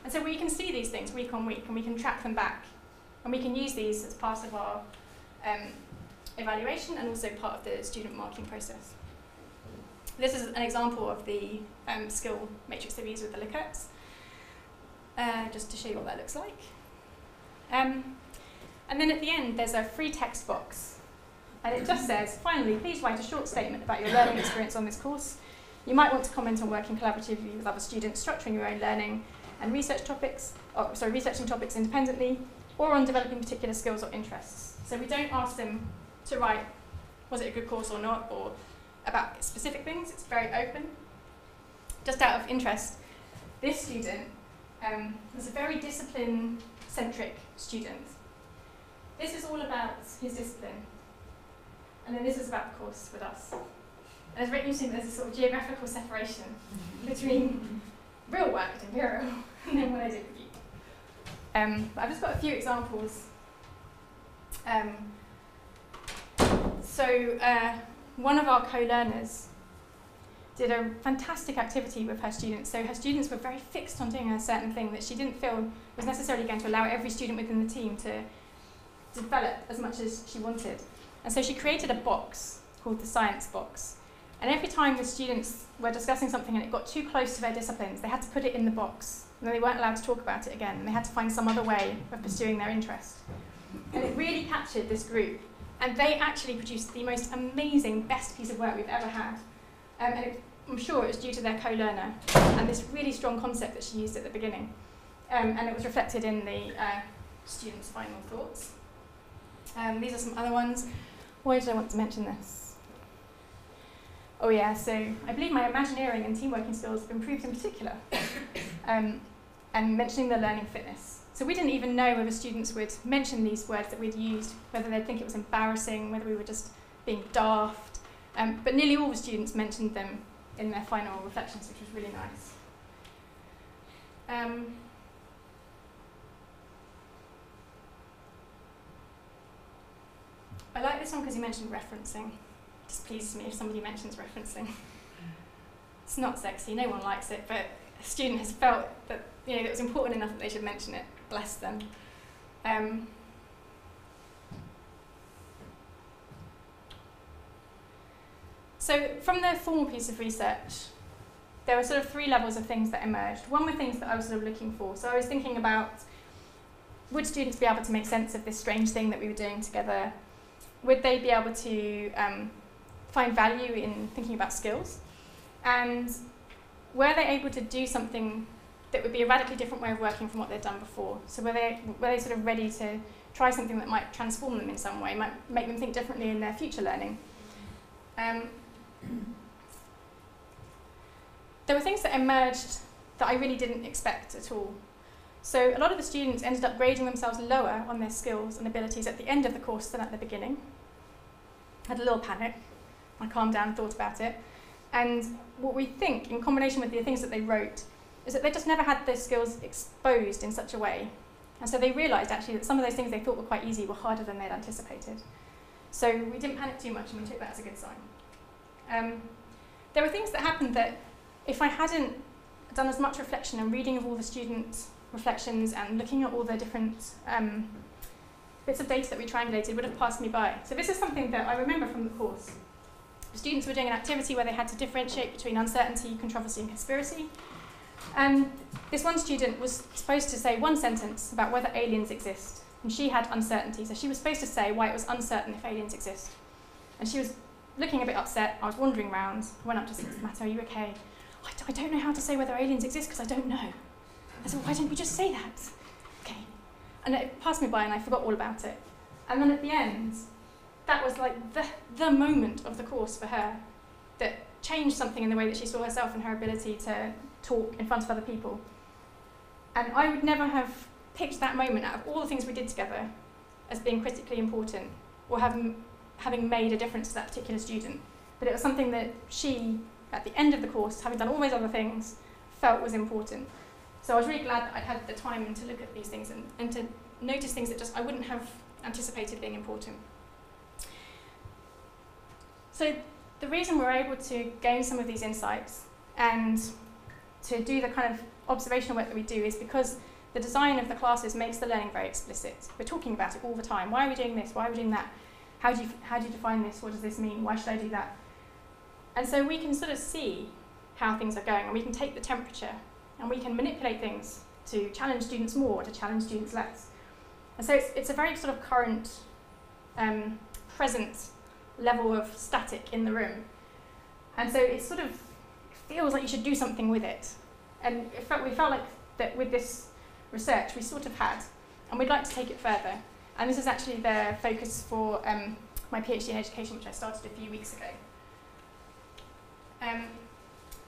And so we can see these things week on week and we can track them back. And we can use these as part of our evaluation and also part of the student marking process. This is an example of the skill matrix that we use with the Likerts, just to show you what that looks like. And then at the end, there's a free text box. And it just says, finally, please write a short statement about your learning experience on this course. You might want to comment on working collaboratively with other students, structuring your own learning and researching topics independently, or on developing particular skills or interests. So we don't ask them to write, was it a good course or not, or about specific things. It's very open. Just out of interest, this student was a very discipline-centric student. This is all about his discipline. And then this is about the course with us. And it's very interesting that there's a sort of geographical separation between real work at Imperial and then what I did with you. But I've just got a few examples. One of our co-learners did a fantastic activity with her students. So her students were very fixed on doing a certain thing that she didn't feel was necessarily going to allow every student within the team to develop as much as she wanted. And so she created a box called the science box. And every time the students were discussing something and it got too close to their disciplines, they had to put it in the box. And they weren't allowed to talk about it again. And they had to find some other way of pursuing their interest. And it really captured this group. And they actually produced the most amazing, best piece of work we've ever had. I'm sure it was due to their co-learner and this really strong concept that she used at the beginning. And it was reflected in the students' final thoughts. These are some other ones. Why did I want to mention this? Oh yeah, so I believe my Imagineering and teamworking skills have improved in particular. And mentioning the learning fitness. So we didn't even know whether students would mention these words that we'd used, whether they'd think it was embarrassing, whether we were just being daft. But nearly all the students mentioned them in their final reflections, which was really nice. I like this one because you mentioned referencing. It just pleases me if somebody mentions referencing. It's not sexy, no one likes it, but a student has felt that it was important enough that they should mention it. Bless them. So from the formal piece of research, there were sort of 3 levels of things that emerged. One were things that I was sort of looking for. So I was thinking about, would students be able to make sense of this strange thing that we were doing together? Would they be able to find value in thinking about skills? And were they able to do something that would be a radically different way of working from what they'd done before? So were they sort of ready to try something that might transform them in some way, might make them think differently in their future learning? There were things that emerged that I really didn't expect at all. So a lot of the students ended up grading themselves lower on their skills and abilities at the end of the course than at the beginning. I had a little panic. I calmed down and thought about it. And what we think, in combination with the things that they wrote, is that they just never had those skills exposed in such a way. And so they realised actually that some of those things they thought were quite easy were harder than they'd anticipated. So we didn't panic too much and we took that as a good sign. There were things that happened that if I hadn't done as much reflection and reading of all the students' reflections and looking at all the different bits of data that we triangulated would have passed me by. So this is something that I remember from the course. The students were doing an activity where they had to differentiate between uncertainty, controversy and conspiracy. And this one student was supposed to say one sentence about whether aliens exist. And she had uncertainty, so she was supposed to say why it was uncertain if aliens exist. And she was looking a bit upset. I was wandering around. I went up to say, "What's the matter? Are you okay?" I don't know how to say whether aliens exist because I don't know. I said, "Why don't we just say that?" Okay. And it passed me by and I forgot all about it. And then at the end, that was like the moment of the course for her that changed something in the way that she saw herself and her ability to talk in front of other people. And I would never have picked that moment out of all the things we did together as being critically important or having made a difference to that particular student. But it was something that she, at the end of the course, having done all those other things, felt was important. So I was really glad that I'd had the time to look at these things and to notice things that just I wouldn't have anticipated being important. So the reason we're able to gain some of these insights and to do the kind of observational work that we do is because the design of the classes makes the learning very explicit. We're talking about it all the time. Why are we doing this? Why are we doing that? How do you define this? What does this mean? Why should I do that? And so we can sort of see how things are going and we can take the temperature and we can manipulate things to challenge students more, to challenge students less. And so it's a very sort of current, present level of static in the room. And so it sort of feels like you should do something with it. And we felt like that with this research we sort of had, and we'd like to take it further. And this is actually the focus for my PhD in education, which I started a few weeks ago.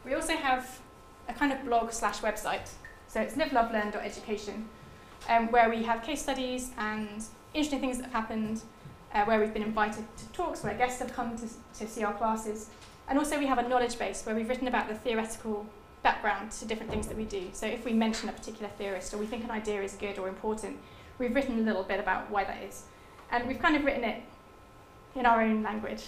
We also have a kind of blog/website. So it's livelovelearn.education, where we have case studies and interesting things that have happened, where we've been invited to talks, where guests have come to see our classes. And also we have a knowledge base where we've written about the theoretical background to different things that we do. So if we mention a particular theorist or we think an idea is good or important, we've written a little bit about why that is. And we've kind of written it in our own language.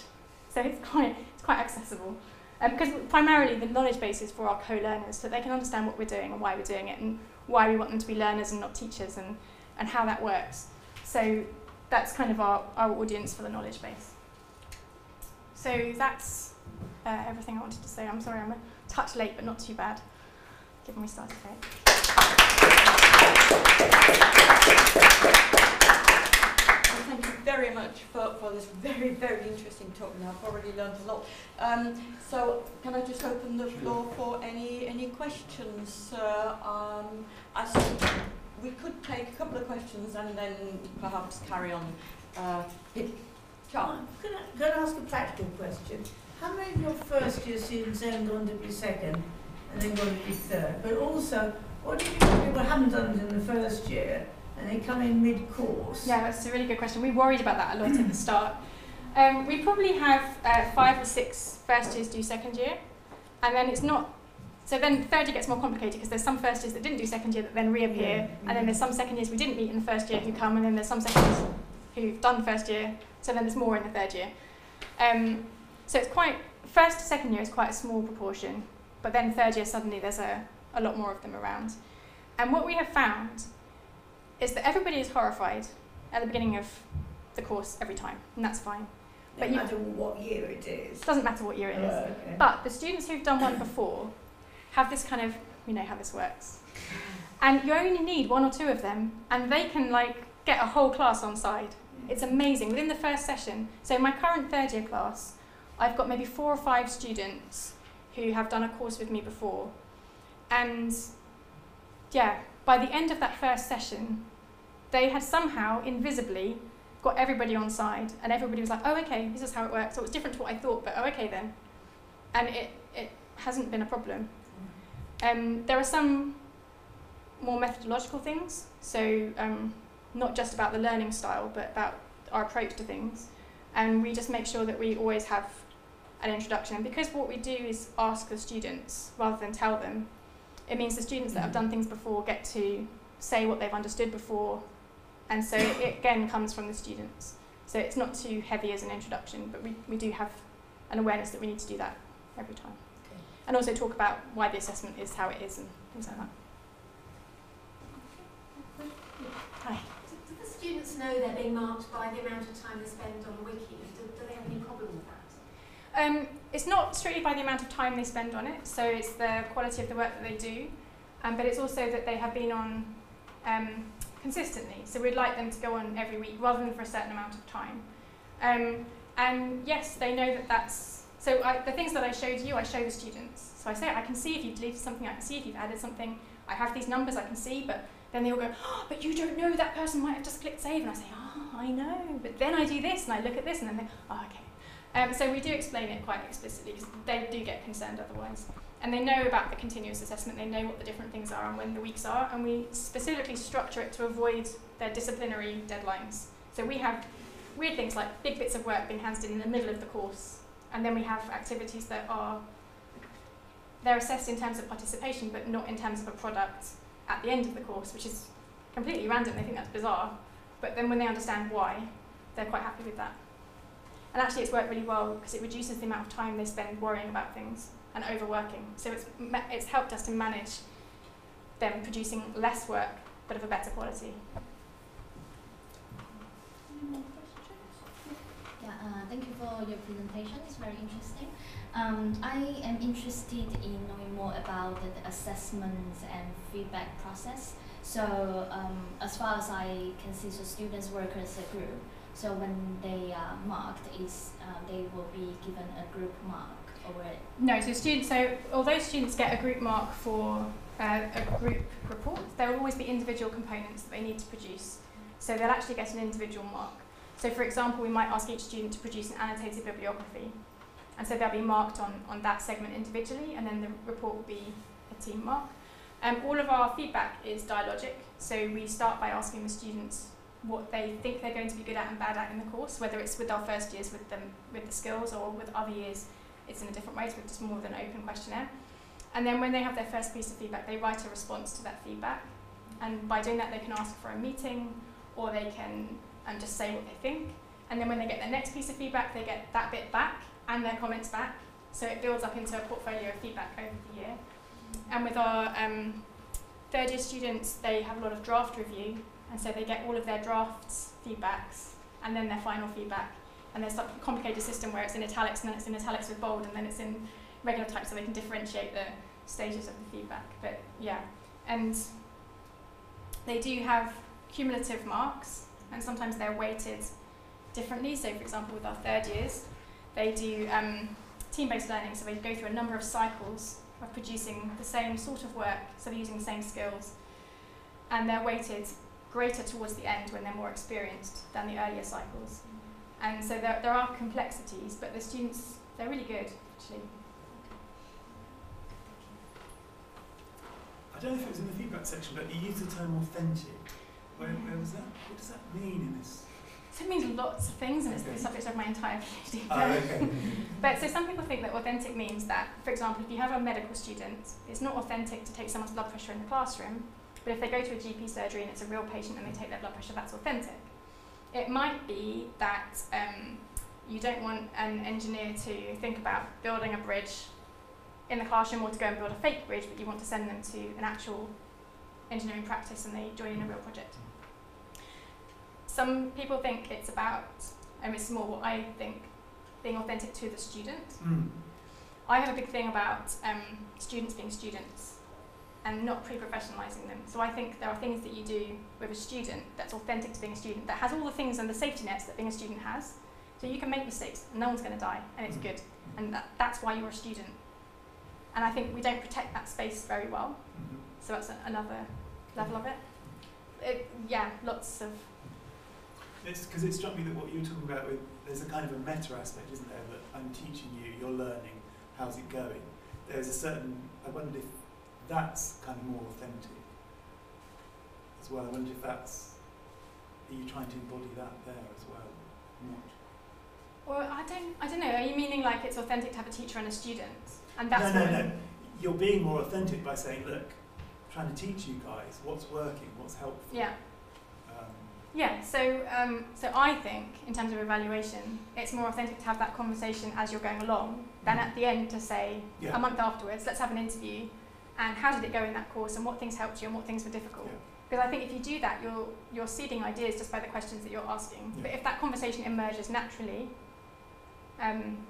So it's quite accessible. Because primarily the knowledge base is for our co-learners, so they can understand what we're doing and why we're doing it and why we want them to be learners and not teachers and how that works. So that's kind of our audience for the knowledge base. So that's everything I wanted to say. I'm sorry, I'm a touch late, but not too bad, given we started late. Well, thank you very much for this very, very interesting talk. Now I've already learned a lot. So can I just open the floor for any questions? We could take a couple of questions and then perhaps carry on. John? Can I ask a practical question? How many of your first year students then going to be second and then going to be third? But also, what do you do with people who haven't done it in the first year and they come in mid-course? Yeah, that's a really good question. We worried about that a lot at the start. We probably have 5 or 6 first years do second year, and then it's not. So then third year gets more complicated because there's some first years that didn't do second year that then reappear, and then there's some second years we didn't meet in the first year who come, and then there's some second years who've done first year, so then there's more in the third year. So it's quite, first to second year is quite a small proportion, but then third year suddenly there's a lot more of them around. And what we have found is that everybody is horrified at the beginning of the course every time, and that's fine. No matter what year it is. It doesn't matter what year it is. Okay. But the students who've done one before have this kind of, you know how this works. And you only need 1 or 2 of them, and they can like get a whole class on side. It's amazing. Within the first session, so in my current third year class, I've got maybe 4 or 5 students who have done a course with me before. And yeah, by the end of that first session, they had somehow, invisibly, got everybody on side, and everybody was like, oh, okay, this is how it works. So it was different to what I thought, but oh, okay then. And it hasn't been a problem. There are some more methodological things, so not just about the learning style, but about our approach to things. And we just make sure that we always have an introduction. And because what we do is ask the students rather than tell them, it means the students that have done things before get to say what they've understood before. And so it again comes from the students. So it's not too heavy as an introduction, but we do have an awareness that we need to do that every time. Okay. And also talk about why the assessment is how it is and things like that. Hi. Do the students know they're being marked by the amount of time they spend on a wiki? Do they have any problem with that? It's not strictly by the amount of time they spend on it, so it's the quality of the work that they do, but it's also that they have been on consistently. So we'd like them to go on every week rather than for a certain amount of time. And yes, they know that that's, so the things that I showed you, I show the students. So I say, I can see if you've deleted something, I can see if you've added something, I have these numbers I can see, but then they all go, oh, but you don't know that person might have just clicked save, and I say, oh, I know, but then I do this, and I look at this, and then they, oh, okay. So we do explain it quite explicitly, because they do get concerned otherwise. And they know about the continuous assessment, they know what the different things are and when the weeks are, and we specifically structure it to avoid their disciplinary deadlines. So we have weird things like big bits of work being handed in the middle of the course, and then we have activities that are, they're assessed in terms of participation, but not in terms of a product at the end of the course, which is completely random. They think that's bizarre, but then when they understand why, they're quite happy with that. And actually it's worked really well because it reduces the amount of time they spend worrying about things and overworking. So it's helped us to manage them producing less work, but of a better quality. Any more questions? Yeah, thank you for your presentation. It's very interesting. I am interested in knowing more about the assessment and feedback process. So as far as I can see, so students work as a group. So when they are marked, they will be given a group mark already? No, so although students get a group mark for a group report, there will always be individual components that they need to produce. So they'll actually get an individual mark. So for example, we might ask each student to produce an annotated bibliography. And so they'll be marked on that segment individually, and then the report will be a team mark. All of our feedback is dialogic, so we start by asking the students what they think they're going to be good at and bad at in the course, whether it's with our first years with the skills, or with other years it's in a different way, so with just more of an open questionnaire. And then when they have their first piece of feedback, they write a response to that feedback. And by doing that, they can ask for a meeting, or they can just say what they think. And then when they get their next piece of feedback, they get that bit back and their comments back. So it builds up into a portfolio of feedback over the year. And with our third year students, they have a lot of draft review, and so they get all of their drafts, feedbacks, and then their final feedback And there's a complicated system where it's in italics, and then it's in italics with bold, and then it's in regular type, so they can differentiate the stages of the feedback. But yeah, and they do have cumulative marks, and sometimes they're weighted differently. So for example, with our third years, they do team-based learning, so they go through a number of cycles of producing the same sort of work, so they're using the same skills, and they're weighted greater towards the end when they're more experienced than the earlier cycles. And so there are complexities, but the students, they're really good, actually. I don't know if it was in the feedback section, but you used the term authentic. Where was that? What does that mean in this? So it means lots of things, and it's the subject of my entire PhD. Oh, okay. But so some people think that authentic means that, for example, if you have a medical student, it's not authentic to take someone's blood pressure in the classroom, but if they go to a GP surgery and it's a real patient and they take their blood pressure, that's authentic. It might be that you don't want an engineer to think about building a bridge in the classroom or to go and build a fake bridge, but you want to send them to an actual engineering practice and they join in a real project. Some people think it's about, it's more what I think, being authentic to the student. I have a big thing about students being students and not pre-professionalising them. So I think there are things that you do with a student that's authentic to being a student, that has all the things and the safety nets that being a student has. So you can make mistakes and no one's going to die, and it's good. And that's why you're a student. And I think we don't protect that space very well. So that's another level of it. Yeah, lots of... It's because it struck me that what you were talking about, there's a kind of a meta aspect, isn't there? That I'm teaching you, you're learning, how's it going? There's a certain, I wondered if that's kind of more authentic as well. I wonder if that's, are you trying to embody that there as well? Well, I don't know. Are you meaning like it's authentic to have a teacher and a student? And that's no. You're being more authentic by saying, look, I'm trying to teach you guys what's working, what's helpful. Yeah. Yeah, so I think, in terms of evaluation, it's more authentic to have that conversation as you're going along than at the end to say, a month afterwards, let's have an interview, and how did it go in that course, and what things helped you, and what things were difficult. Yeah. Because I think if you do that, you're seeding ideas just by the questions that you're asking. Yeah. But if that conversation emerges naturally, then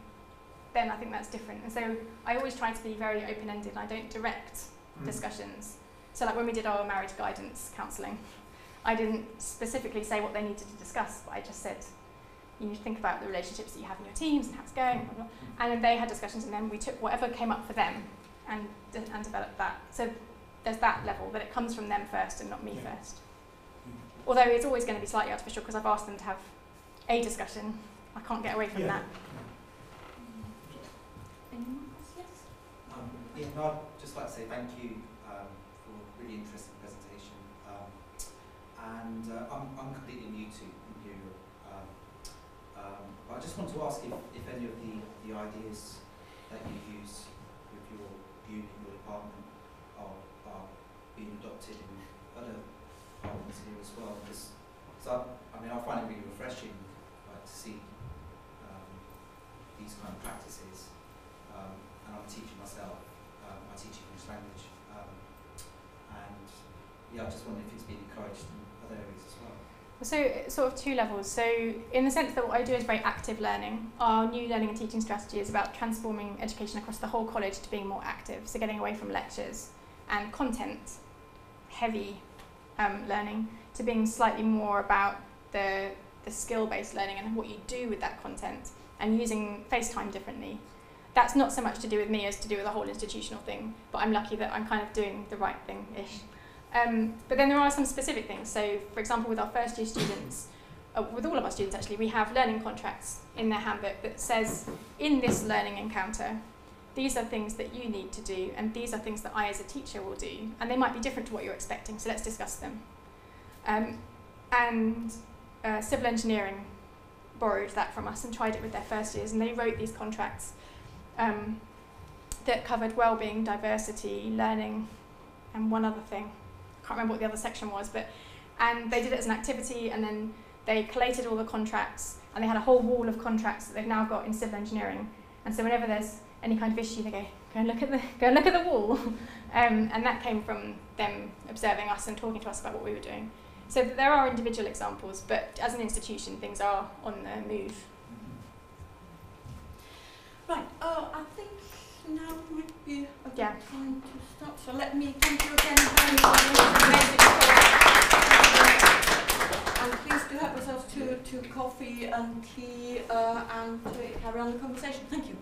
I think that's different. And so I always try to be very open-ended. I don't direct discussions. So like when we did our marriage guidance counselling, I didn't specifically say what they needed to discuss, but I just said, you need to think about the relationships that you have in your teams and how it's going, blah, blah. And then they had discussions, and then we took whatever came up for them and developed that. So there's that level, that it comes from them first and not me first. Although it's always going to be slightly artificial because I've asked them to have a discussion. I can't get away from that. Anyone else? Yes? I'd just like to say thank you for a really interesting presentation. And I'm completely new to Imperial. But I just want to ask if any of the ideas that you use with your unit, your department, are being adopted in other departments here as well. Because I find it really refreshing to see these kind of practices. And I'm teaching myself. I teach English language. And I just wonder if it's been encouraged in other areas as well. So it's sort of two levels. So in the sense that what I do is very active learning. Our new learning and teaching strategy is about transforming education across the whole college to being more active. So getting away from lectures and content heavy learning to being slightly more about the skill-based learning and what you do with that content, and using FaceTime differently. That's not so much to do with me as to do with the whole institutional thing, but I'm lucky that I'm kind of doing the right thing-ish. But then there are some specific things. So, for example, with our first year students, with all of our students actually, we have learning contracts in their handbook that says, in this learning encounter, these are things that you need to do, and these are things that I as a teacher will do. And they might be different to what you're expecting, so let's discuss them. Civil engineering borrowed that from us and tried it with their first years, and they wrote these contracts that covered well-being, diversity, learning, and one other thing. I can't remember what the other section was, and they did it as an activity, and then they collated all the contracts, and they had a whole wall of contracts that they've now got in civil engineering. And so whenever there's any kind of issue, they go and look at the wall. And that came from them observing us and talking to us about what we were doing. So there are individual examples, but as an institution, things are on the move. Right, I think now might be a good Yeah. time to stop. So let me thank you again very much for this amazing talk. And please do help yourselves to coffee and tea and to carry on the conversation. Thank you.